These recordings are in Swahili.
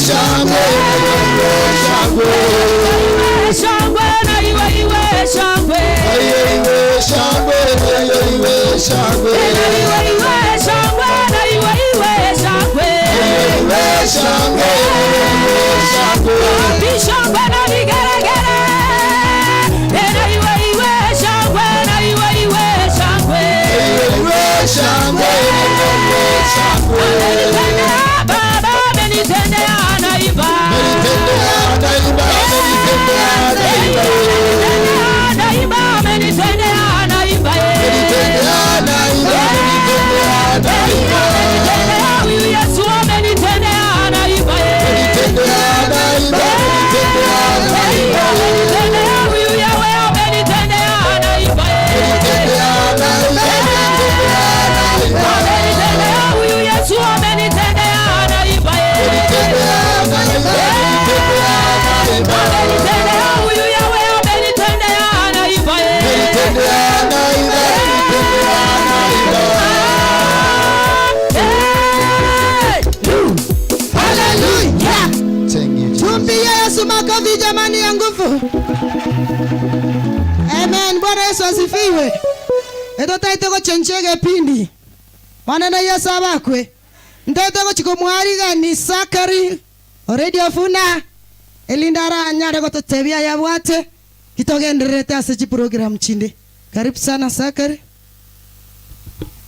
shangwe, shangwe, shangwe, na iwe shangwe, iwe shangwe, iwe shangwe, na iwe shangwe, na iwe shangwe, iwe shangwe, shangwe, shangwe na vigeregere, na iwe shangwe, na iwe shangwe, iwe shangwe, shangwe. Baba amenitendea naiba, amenitendea naiba, amenitendea naiba, naiba amenitendea naiba, amenitendea naiba, amenitendea naiba, huyu Yesu amenitendea naiba, amenitendea naiba, amenitendea naiba, amenitendea huyu Yahweh amenitendea naiba, amenitendea naiba, amenitendea naiba, amenitendea huyu Yesu amenitendea naiba, amenitendea naiba, amenitendea huyu Yahweh amenitendea naiba, amenitendea naiba, hallelujah. Tumpie Yesu makofi jamani ya nguvu. Amen. Bwana Yesu asifiwe. Eto taiteko chenchege pindi. Maneno Yesu abakwe. Ndeteko chikomwariga ni Sakari. Already afuna. Elindara anyare ko tebia ya bwate. Kitogenderete asechi program chinde. Karibu sana Sakari.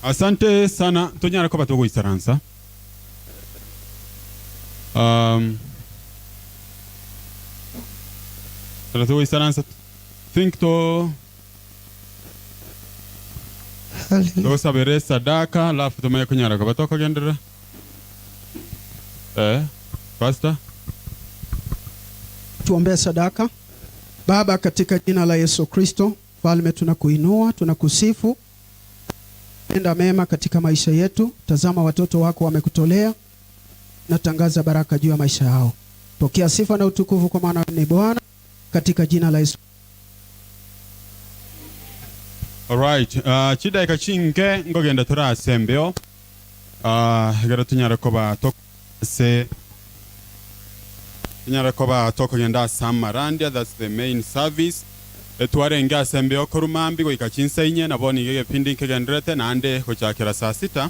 Asante sana. Tonyara ko batogo isaransa. Batogo isaransa. Think to sabere sadaka lafu tumaye kunyara ko batoko gendera. Pastor. Tuombee sadaka. Baba, katika jina la Yesu Kristo, Falme, tunakuinua, tunakusifu. Tenda mema katika maisha yetu. Tazama watoto wako wamekutolea. Natangaza baraka juu ya maisha yao. Pokea sifa na utukufu kwa maana ni Bwana, katika jina la Yesu. Alright, chida ikachinke ngogenda tura sembeo. Gara tunyara koba toko se tunyara koba toko genda Samarandia, that's the main service. Tuare nga sembeo korumambi go ikachinsa inye naboni ngege pindi nkegendrete nande ko chakira saa 6.